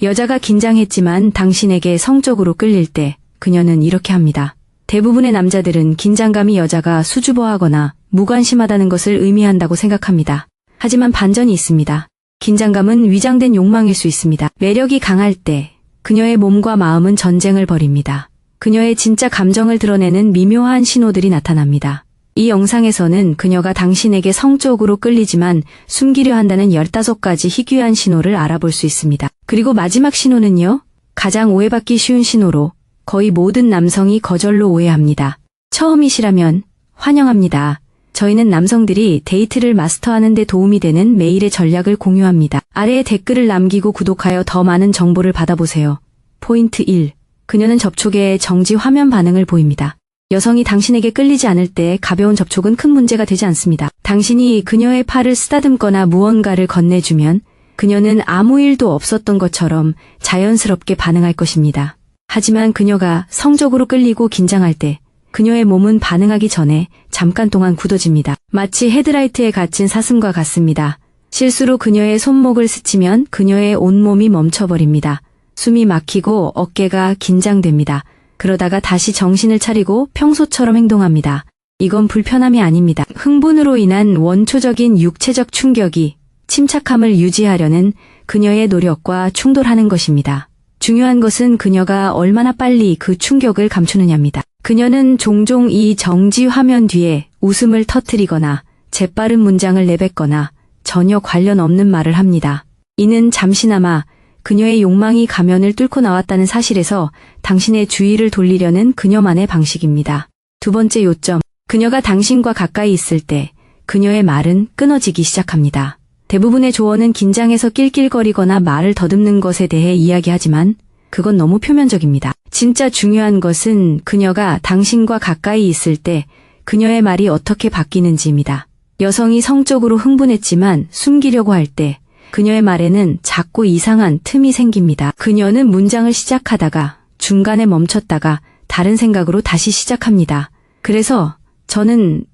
여자가 긴장했지만 당신에게 성적으로 끌릴 때 그녀는 이렇게 합니다. 대부분의 남자들은 긴장감이 여자가 수줍어하거나 무관심하다는 것을 의미한다고 생각합니다. 하지만 반전이 있습니다. 긴장감은 위장된 욕망일 수 있습니다. 매력이 강할 때 그녀의 몸과 마음은 전쟁을 벌입니다. 그녀의 진짜 감정을 드러내는 미묘한 신호들이 나타납니다. 이 영상에서는 그녀가 당신에게 성적으로 끌리지만 숨기려 한다는 15가지 희귀한 신호를 알아볼 수 있습니다. 그리고 마지막 신호는요, 가장 오해받기 쉬운 신호로 거의 모든 남성이 거절로 오해합니다. 처음이시라면 환영합니다. 저희는 남성들이 데이트를 마스터하는 데 도움이 되는 매일의 전략을 공유합니다. 아래에 댓글을 남기고 구독하여 더 많은 정보를 받아보세요. 포인트 1. 그녀는 접촉에 정지 화면 반응을 보입니다. 여성이 당신에게 끌리지 않을 때 가벼운 접촉은 큰 문제가 되지 않습니다. 당신이 그녀의 팔을 쓰다듬거나 무언가를 건네주면 그녀는 아무 일도 없었던 것처럼 자연스럽게 반응할 것입니다. 하지만 그녀가 성적으로 끌리고 긴장할 때 그녀의 몸은 반응하기 전에 잠깐 동안 굳어집니다. 마치 헤드라이트에 갇힌 사슴과 같습니다. 실수로 그녀의 손목을 스치면 그녀의 온몸이 멈춰버립니다. 숨이 막히고 어깨가 긴장됩니다. 그러다가 다시 정신을 차리고 평소처럼 행동합니다. 이건 불편함이 아닙니다. 흥분으로 인한 원초적인 육체적 충격이 침착함을 유지하려는 그녀의 노력과 충돌하는 것입니다. 중요한 것은 그녀가 얼마나 빨리 그 충격을 감추느냐입니다. 그녀는 종종 이 정지 화면 뒤에 웃음을 터뜨리거나 재빠른 문장을 내뱉거나 전혀 관련 없는 말을 합니다. 이는 잠시나마 그녀의 욕망이 가면을 뚫고 나왔다는 사실에서 당신의 주의를 돌리려는 그녀만의 방식입니다. 두 번째 요점, 그녀가 당신과 가까이 있을 때 그녀의 말은 끊어지기 시작합니다. 대부분의 조언은 긴장해서 낄낄거리거나 말을 더듬는 것에 대해 이야기하지만 그건 너무 표면적입니다. 진짜 중요한 것은 그녀가 당신과 가까이 있을 때 그녀의 말이 어떻게 바뀌는지입니다. 여성이 성적으로 흥분했지만 숨기려고 할 때 그녀의 말에는 자꾸 이상한 틈이 생깁니다. 그녀는 문장을 시작하다가 중간에 멈췄다가 다른 생각으로 다시 시작합니다. 그래서 저는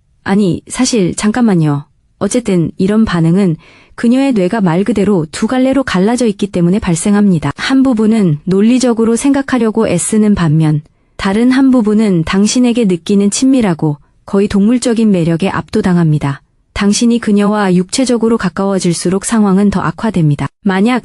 사실 잠깐만요. 어쨌든 이런 반응은 그녀의 뇌가 말 그대로 두 갈래로 갈라져 있기 때문에 발생합니다. 한 부분은 논리적으로 생각하려고 애쓰는 반면 다른 한 부분은 당신에게 느끼는 친밀하고 거의 동물적인 매력에 압도당합니다. 당신이 그녀와 육체적으로 가까워질수록 상황은 더 악화됩니다. 만약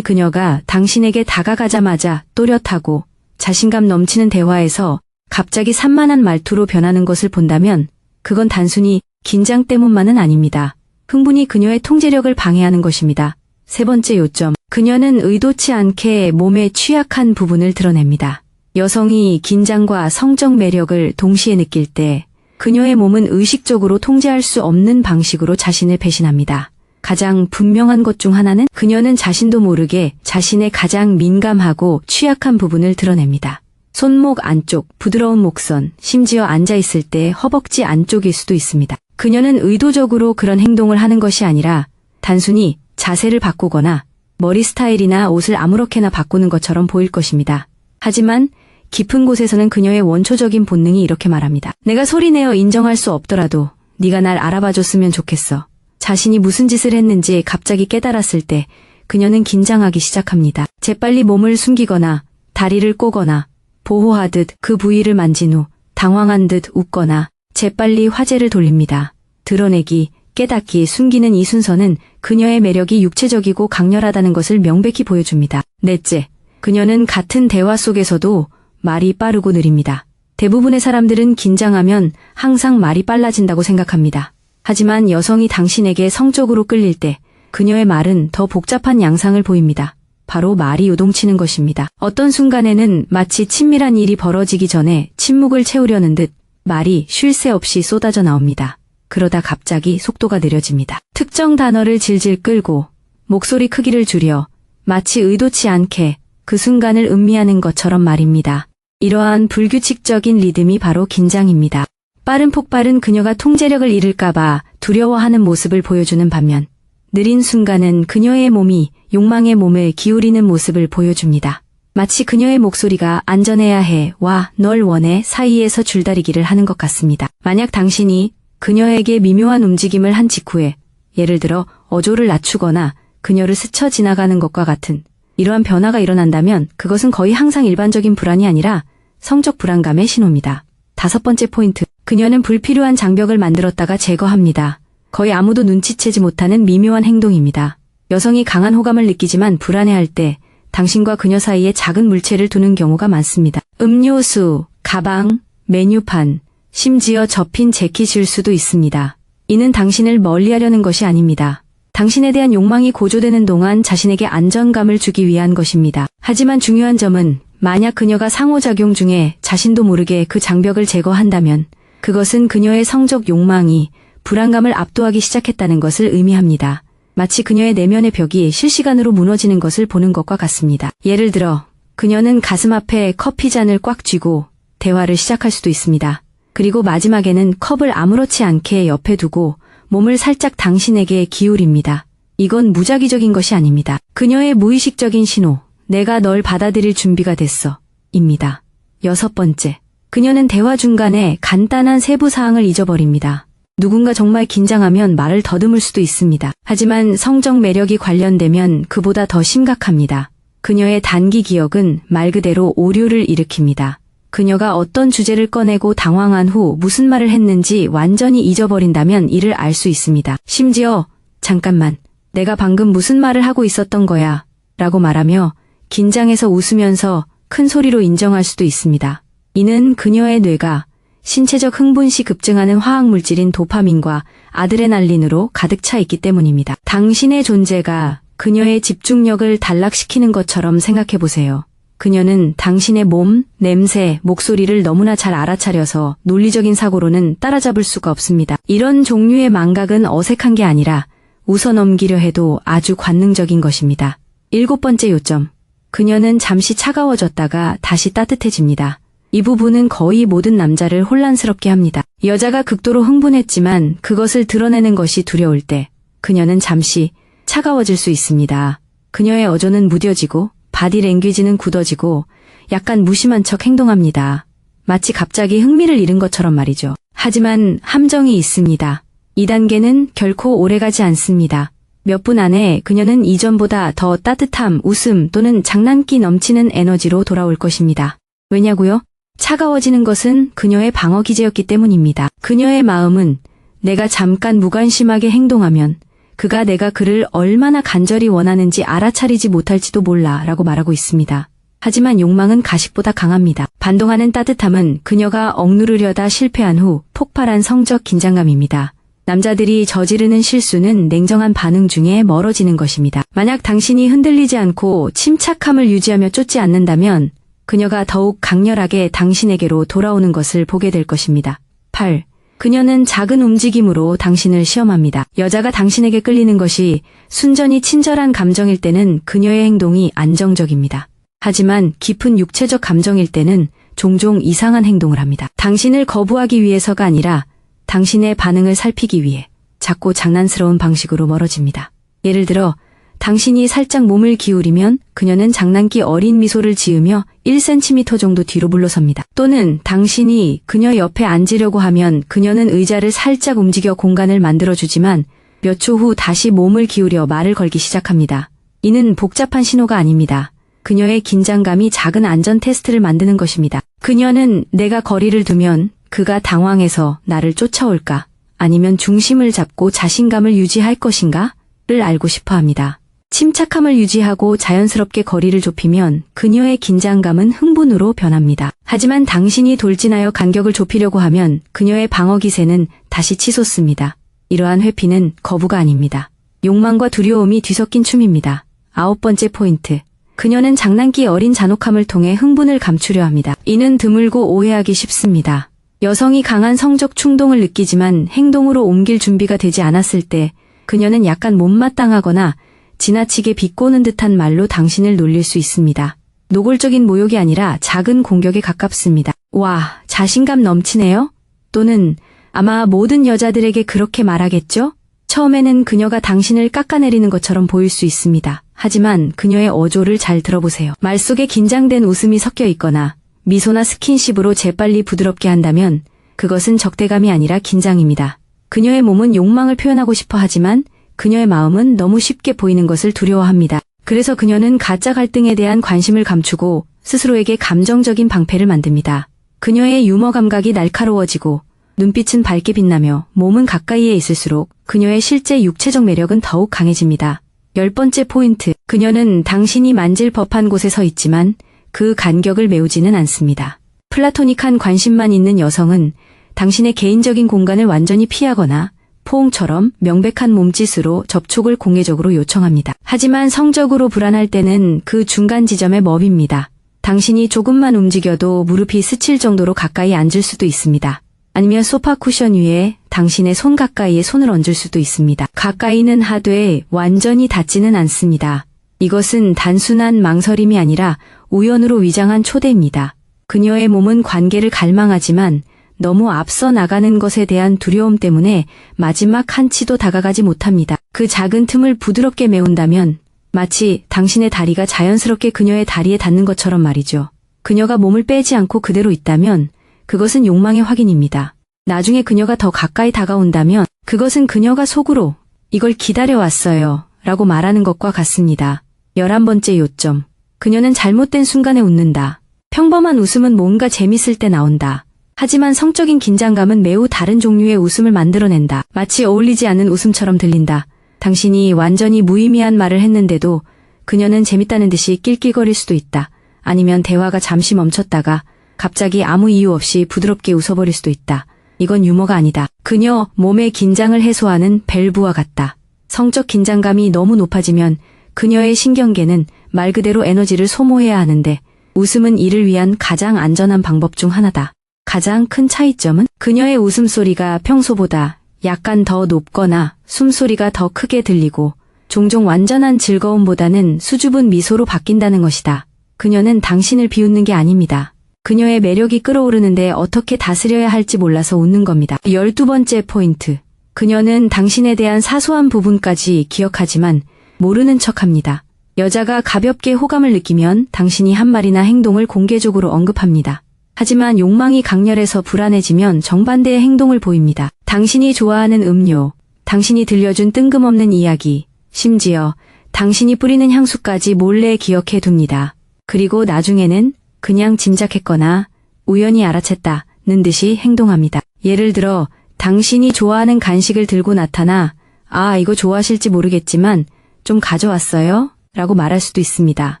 그녀가 당신에게 다가가자마자 또렷하고 자신감 넘치는 대화에서 갑자기 산만한 말투로 변하는 것을 본다면 그건 단순히 긴장 때문만은 아닙니다. 흥분이 그녀의 통제력을 방해하는 것입니다. 세 번째 요점, 그녀는 의도치 않게 몸의 취약한 부분을 드러냅니다. 여성이 긴장과 성적 매력을 동시에 느낄 때 그녀의 몸은 의식적으로 통제할 수 없는 방식으로 자신을 배신합니다. 가장 분명한 것 중 하나는 그녀는 자신도 모르게 자신의 가장 민감하고 취약한 부분을 드러냅니다. 손목 안쪽, 부드러운 목선, 심지어 앉아있을 때 허벅지 안쪽일 수도 있습니다. 그녀는 의도적으로 그런 행동을 하는 것이 아니라 단순히 자세를 바꾸거나 머리 스타일이나 옷을 아무렇게나 바꾸는 것처럼 보일 것입니다. 하지만 깊은 곳에서는 그녀의 원초적인 본능이 이렇게 말합니다. 내가 소리내어 인정할 수 없더라도 네가 날 알아봐줬으면 좋겠어. 자신이 무슨 짓을 했는지 갑자기 깨달았을 때 그녀는 긴장하기 시작합니다. 재빨리 몸을 숨기거나 다리를 꼬거나 보호하듯 그 부위를 만진 후 당황한 듯 웃거나 재빨리 화제를 돌립니다. 드러내기, 깨닫기, 숨기는 이 순서는 그녀의 매력이 육체적이고 강렬하다는 것을 명백히 보여줍니다. 넷째, 그녀는 같은 대화 속에서도 말이 빠르고 느립니다. 대부분의 사람들은 긴장하면 항상 말이 빨라진다고 생각합니다. 하지만 여성이 당신에게 성적으로 끌릴 때 그녀의 말은 더 복잡한 양상을 보입니다. 바로 말이 요동치는 것입니다. 어떤 순간에는 마치 친밀한 일이 벌어지기 전에 침묵을 채우려는 듯 말이 쉴 새 없이 쏟아져 나옵니다. 그러다 갑자기 속도가 느려집니다. 특정 단어를 질질 끌고 목소리 크기를 줄여 마치 의도치 않게 그 순간을 음미하는 것처럼 말입니다. 이러한 불규칙적인 리듬이 바로 긴장입니다. 빠른 폭발은 그녀가 통제력을 잃을까봐 두려워하는 모습을 보여주는 반면 느린 순간은 그녀의 몸이 욕망의 몸을 기울이는 모습을 보여줍니다. 마치 그녀의 목소리가 안전해야 해와 널 원해 사이에서 줄다리기를 하는 것 같습니다. 만약 당신이 그녀에게 미묘한 움직임을 한 직후에 예를 들어 어조를 낮추거나 그녀를 스쳐 지나가는 것과 같은 이러한 변화가 일어난다면 그것은 거의 항상 일반적인 불안이 아니라 성적 불안감의 신호입니다. 5번째 포인트. 그녀는 불필요한 장벽을 만들었다가 제거합니다. 거의 아무도 눈치채지 못하는 미묘한 행동입니다. 여성이 강한 호감을 느끼지만 불안해할 때 당신과 그녀 사이에 작은 물체를 두는 경우가 많습니다. 음료수, 가방, 메뉴판, 심지어 접힌 재킷일 수도 있습니다. 이는 당신을 멀리하려는 것이 아닙니다. 당신에 대한 욕망이 고조되는 동안 자신에게 안정감을 주기 위한 것입니다. 하지만 중요한 점은 만약 그녀가 상호작용 중에 자신도 모르게 그 장벽을 제거한다면 그것은 그녀의 성적 욕망이 불안감을 압도하기 시작했다는 것을 의미합니다. 마치 그녀의 내면의 벽이 실시간으로 무너지는 것을 보는 것과 같습니다. 예를 들어 그녀는 가슴 앞에 커피잔을 꽉 쥐고 대화를 시작할 수도 있습니다. 그리고 마지막에는 컵을 아무렇지 않게 옆에 두고 몸을 살짝 당신에게 기울입니다. 이건 무작위적인 것이 아닙니다. 그녀의 무의식적인 신호, 내가 널 받아들일 준비가 됐어, 입니다. 6번째, 그녀는 대화 중간에 간단한 세부 사항을 잊어버립니다. 누군가 정말 긴장하면 말을 더듬을 수도 있습니다. 하지만 성적 매력이 관련되면 그보다 더 심각합니다. 그녀의 단기 기억은 말 그대로 오류를 일으킵니다. 그녀가 어떤 주제를 꺼내고 당황한 후 무슨 말을 했는지 완전히 잊어버린다면 이를 알 수 있습니다. 심지어 잠깐만, 내가 방금 무슨 말을 하고 있었던 거야 라고 말하며 긴장해서 웃으면서 큰 소리로 인정할 수도 있습니다. 이는 그녀의 뇌가 신체적 흥분 시 급증하는 화학물질인 도파민과 아드레날린으로 가득 차 있기 때문입니다. 당신의 존재가 그녀의 집중력을 단락시키는 것처럼 생각해 보세요. 그녀는 당신의 몸, 냄새, 목소리를 너무나 잘 알아차려서 논리적인 사고로는 따라잡을 수가 없습니다. 이런 종류의 망각은 어색한 게 아니라 웃어넘기려 해도 아주 관능적인 것입니다. 7번째 요점. 그녀는 잠시 차가워졌다가 다시 따뜻해집니다. 이 부분은 거의 모든 남자를 혼란스럽게 합니다. 여자가 극도로 흥분했지만 그것을 드러내는 것이 두려울 때 그녀는 잠시 차가워질 수 있습니다. 그녀의 어조는 무뎌지고 바디랭귀지는 굳어지고 약간 무심한 척 행동합니다. 마치 갑자기 흥미를 잃은 것처럼 말이죠. 하지만 함정이 있습니다. 이 단계는 결코 오래가지 않습니다. 몇 분 안에 그녀는 이전보다 더 따뜻함, 웃음 또는 장난기 넘치는 에너지로 돌아올 것입니다. 왜냐고요? 차가워지는 것은 그녀의 방어 기제였기 때문입니다. 그녀의 마음은 내가 잠깐 무관심하게 행동하면 그가 내가 그를 얼마나 간절히 원하는지 알아차리지 못할지도 몰라 라고 말하고 있습니다. 하지만 욕망은 가식보다 강합니다. 반동하는 따뜻함은 그녀가 억누르려다 실패한 후 폭발한 성적 긴장감입니다. 남자들이 저지르는 실수는 냉정한 반응 중에 멀어지는 것입니다. 만약 당신이 흔들리지 않고 침착함을 유지하며 쫓지 않는다면 그녀가 더욱 강렬하게 당신에게로 돌아오는 것을 보게 될 것입니다. 8. 그녀는 작은 움직임으로 당신을 시험합니다. 여자가 당신에게 끌리는 것이 순전히 친절한 감정일 때는 그녀의 행동이 안정적입니다. 하지만 깊은 육체적 감정일 때는 종종 이상한 행동을 합니다. 당신을 거부하기 위해서가 아니라 당신의 반응을 살피기 위해 작고 장난스러운 방식으로 멀어집니다. 예를 들어 당신이 살짝 몸을 기울이면 그녀는 장난기 어린 미소를 지으며 1cm 정도 뒤로 물러섭니다. 또는 당신이 그녀 옆에 앉으려고 하면 그녀는 의자를 살짝 움직여 공간을 만들어주지만 몇 초 후 다시 몸을 기울여 말을 걸기 시작합니다. 이는 복잡한 신호가 아닙니다. 그녀의 긴장감이 작은 안전 테스트를 만드는 것입니다. 그녀는 내가 거리를 두면 그가 당황해서 나를 쫓아올까? 아니면 중심을 잡고 자신감을 유지할 것인가? 를 알고 싶어 합니다. 침착함을 유지하고 자연스럽게 거리를 좁히면 그녀의 긴장감은 흥분으로 변합니다. 하지만 당신이 돌진하여 간격을 좁히려고 하면 그녀의 방어 기세는 다시 치솟습니다. 이러한 회피는 거부가 아닙니다. 욕망과 두려움이 뒤섞인 춤입니다. 9번째 포인트. 그녀는 장난기 어린 잔혹함을 통해 흥분을 감추려 합니다. 이는 드물고 오해하기 쉽습니다. 여성이 강한 성적 충동을 느끼지만 행동으로 옮길 준비가 되지 않았을 때 그녀는 약간 못마땅하거나 지나치게 비꼬는 듯한 말로 당신을 놀릴 수 있습니다. 노골적인 모욕이 아니라 작은 공격에 가깝습니다. 와, 자신감 넘치네요? 또는 아마 모든 여자들에게 그렇게 말하겠죠? 처음에는 그녀가 당신을 깎아내리는 것처럼 보일 수 있습니다. 하지만 그녀의 어조를 잘 들어보세요. 말 속에 긴장된 웃음이 섞여 있거나 미소나 스킨십으로 재빨리 부드럽게 한다면 그것은 적대감이 아니라 긴장입니다. 그녀의 몸은 욕망을 표현하고 싶어 하지만 그녀의 마음은 너무 쉽게 보이는 것을 두려워합니다. 그래서 그녀는 가짜 갈등에 대한 관심을 감추고 스스로에게 감정적인 방패를 만듭니다. 그녀의 유머 감각이 날카로워지고 눈빛은 밝게 빛나며 몸은 가까이에 있을수록 그녀의 실제 육체적 매력은 더욱 강해집니다. 10번째 포인트. 그녀는 당신이 만질 법한 곳에 서 있지만 그 간격을 메우지는 않습니다. 플라토닉한 관심만 있는 여성은 당신의 개인적인 공간을 완전히 피하거나 포옹처럼 명백한 몸짓으로 접촉을 공개적으로 요청합니다. 하지만 성적으로 불안할 때는 그 중간 지점에 멈입니다. 당신이 조금만 움직여도 무릎이 스칠 정도로 가까이 앉을 수도 있습니다. 아니면 소파 쿠션 위에 당신의 손 가까이에 손을 얹을 수도 있습니다. 가까이는 하되 완전히 닿지는 않습니다. 이것은 단순한 망설임이 아니라 우연으로 위장한 초대입니다. 그녀의 몸은 관계를 갈망하지만 너무 앞서 나가는 것에 대한 두려움 때문에 마지막 한 치도 다가가지 못합니다. 그 작은 틈을 부드럽게 메운다면 마치 당신의 다리가 자연스럽게 그녀의 다리에 닿는 것처럼 말이죠. 그녀가 몸을 빼지 않고 그대로 있다면 그것은 욕망의 확인입니다. 나중에 그녀가 더 가까이 다가온다면 그것은 그녀가 속으로 이걸 기다려왔어요 라고 말하는 것과 같습니다. 11번째 요점. 그녀는 잘못된 순간에 웃는다. 평범한 웃음은 뭔가 재밌을 때 나온다. 하지만 성적인 긴장감은 매우 다른 종류의 웃음을 만들어낸다. 마치 어울리지 않는 웃음처럼 들린다. 당신이 완전히 무의미한 말을 했는데도 그녀는 재밌다는 듯이 낄낄거릴 수도 있다. 아니면 대화가 잠시 멈췄다가 갑자기 아무 이유 없이 부드럽게 웃어버릴 수도 있다. 이건 유머가 아니다. 그녀 몸의 긴장을 해소하는 밸브와 같다. 성적 긴장감이 너무 높아지면 그녀의 신경계는 말 그대로 에너지를 소모해야 하는데 웃음은 이를 위한 가장 안전한 방법 중 하나다. 가장 큰 차이점은 그녀의 웃음소리가 평소보다 약간 더 높거나 숨소리가 더 크게 들리고 종종 완전한 즐거움보다는 수줍은 미소로 바뀐다는 것이다. 그녀는 당신을 비웃는 게 아닙니다. 그녀의 매력이 끌어오르는데 어떻게 다스려야 할지 몰라서 웃는 겁니다. 12번째 포인트. 그녀는 당신에 대한 사소한 부분까지 기억하지만 모르는 척합니다. 여자가 가볍게 호감을 느끼면 당신이 한 말이나 행동을 공개적으로 언급합니다. 하지만 욕망이 강렬해서 불안해지면 정반대의 행동을 보입니다. 당신이 좋아하는 음료, 당신이 들려준 뜬금없는 이야기, 심지어 당신이 뿌리는 향수까지 몰래 기억해 둡니다. 그리고 나중에는 그냥 짐작했거나 우연히 알아챘다는 듯이 행동합니다. 예를 들어 당신이 좋아하는 간식을 들고 나타나 아, 이거 좋아하실지 모르겠지만 좀 가져왔어요? 라고 말할 수도 있습니다.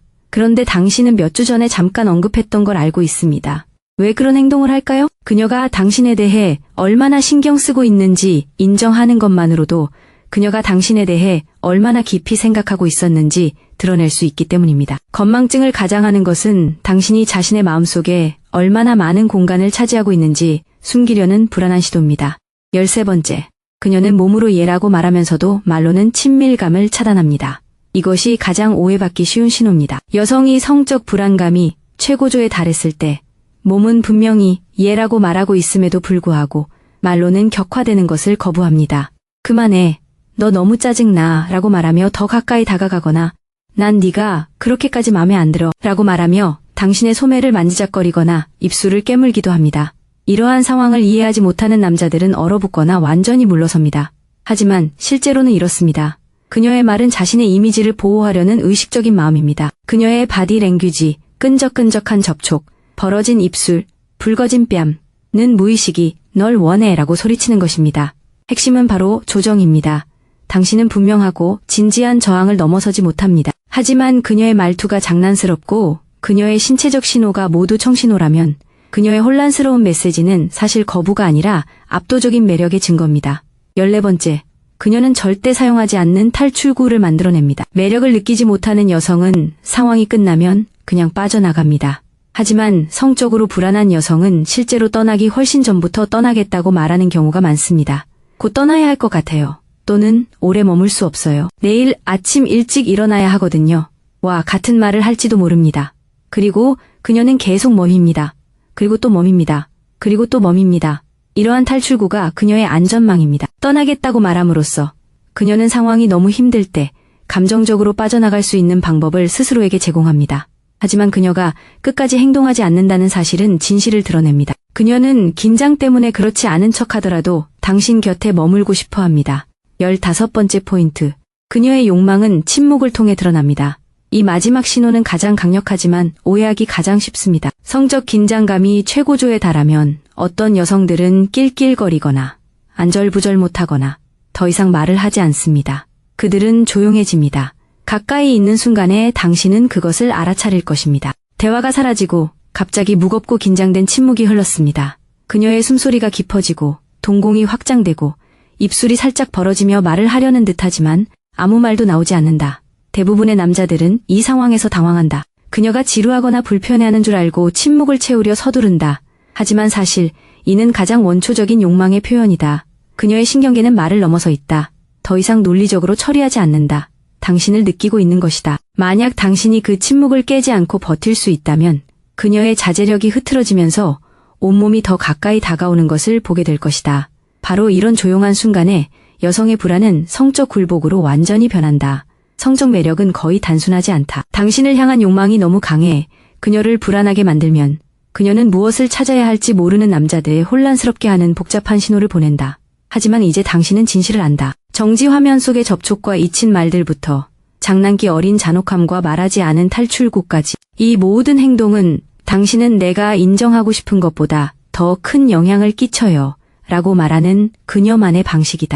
그런데 당신은 몇 주 전에 잠깐 언급했던 걸 알고 있습니다. 왜 그런 행동을 할까요? 그녀가 당신에 대해 얼마나 신경 쓰고 있는지 인정하는 것만으로도 그녀가 당신에 대해 얼마나 깊이 생각하고 있었는지 드러낼 수 있기 때문입니다. 건망증을 가장하는 것은 당신이 자신의 마음속에 얼마나 많은 공간을 차지하고 있는지 숨기려는 불안한 시도입니다. 13번째. 그녀는 몸으로 예라고 말하면서도 말로는 친밀감을 차단합니다. 이것이 가장 오해받기 쉬운 신호입니다. 여성이 성적 불안감이 최고조에 달했을 때 몸은 분명히 예라고 말하고 있음에도 불구하고 말로는 격화되는 것을 거부합니다. 그만해. 너 너무 짜증나 라고 말하며 더 가까이 다가가거나 난 네가 그렇게까지 마음에 안 들어 라고 말하며 당신의 소매를 만지작거리거나 입술을 깨물기도 합니다. 이러한 상황을 이해하지 못하는 남자들은 얼어붙거나 완전히 물러섭니다. 하지만 실제로는 이렇습니다. 그녀의 말은 자신의 이미지를 보호하려는 의식적인 마음입니다. 그녀의 바디 랭귀지, 끈적끈적한 접촉, 벌어진 입술, 붉어진 뺨는 무의식이 널 원해 라고 소리치는 것입니다. 핵심은 바로 조정입니다. 당신은 분명하고 진지한 저항을 넘어서지 못합니다. 하지만 그녀의 말투가 장난스럽고 그녀의 신체적 신호가 모두 청신호라면 그녀의 혼란스러운 메시지는 사실 거부가 아니라 압도적인 매력의 증거입니다. 14번째. 그녀는 절대 사용하지 않는 탈출구를 만들어냅니다. 매력을 느끼지 못하는 여성은 상황이 끝나면 그냥 빠져나갑니다. 하지만 성적으로 불안한 여성은 실제로 떠나기 훨씬 전부터 떠나겠다고 말하는 경우가 많습니다. 곧 떠나야 할 것 같아요. 또는 오래 머물 수 없어요. 내일 아침 일찍 일어나야 하거든요. 와, 같은 말을 할지도 모릅니다. 그리고 그녀는 계속 멈입니다. 그리고 또 멈입니다. 그리고 또 멈입니다. 이러한 탈출구가 그녀의 안전망입니다. 떠나겠다고 말함으로써 그녀는 상황이 너무 힘들 때 감정적으로 빠져나갈 수 있는 방법을 스스로에게 제공합니다. 하지만 그녀가 끝까지 행동하지 않는다는 사실은 진실을 드러냅니다. 그녀는 긴장 때문에 그렇지 않은 척하더라도 당신 곁에 머물고 싶어 합니다. 15번째 포인트. 그녀의 욕망은 침묵을 통해 드러납니다. 이 마지막 신호는 가장 강력하지만 오해하기 가장 쉽습니다. 성적 긴장감이 최고조에 달하면 어떤 여성들은 낄낄거리거나 안절부절 못하거나 더 이상 말을 하지 않습니다. 그들은 조용해집니다. 가까이 있는 순간에 당신은 그것을 알아차릴 것입니다. 대화가 사라지고 갑자기 무겁고 긴장된 침묵이 흘렀습니다. 그녀의 숨소리가 깊어지고 동공이 확장되고 입술이 살짝 벌어지며 말을 하려는 듯하지만 아무 말도 나오지 않는다. 대부분의 남자들은 이 상황에서 당황한다. 그녀가 지루하거나 불편해하는 줄 알고 침묵을 채우려 서두른다. 하지만 사실 이는 가장 원초적인 욕망의 표현이다. 그녀의 신경계는 말을 넘어서 있다. 더 이상 논리적으로 처리하지 않는다. 당신을 느끼고 있는 것이다. 만약 당신이 그 침묵을 깨지 않고 버틸 수 있다면 그녀의 자제력이 흐트러지면서 온몸이 더 가까이 다가오는 것을 보게 될 것이다. 바로 이런 조용한 순간에 여성의 불안은 성적 굴복으로 완전히 변한다. 성적 매력은 거의 단순하지 않다. 당신을 향한 욕망이 너무 강해 그녀를 불안하게 만들면 그녀는 무엇을 찾아야 할지 모르는 남자들의 혼란스럽게 하는 복잡한 신호를 보낸다. 하지만 이제 당신은 진실을 안다. 정지 화면 속의 접촉과 잊힌 말들부터 장난기 어린 잔혹함과 말하지 않은 탈출구까지 이 모든 행동은 당신은 내가 인정하고 싶은 것보다 더 큰 영향을 끼쳐요 라고 말하는 그녀만의 방식이다.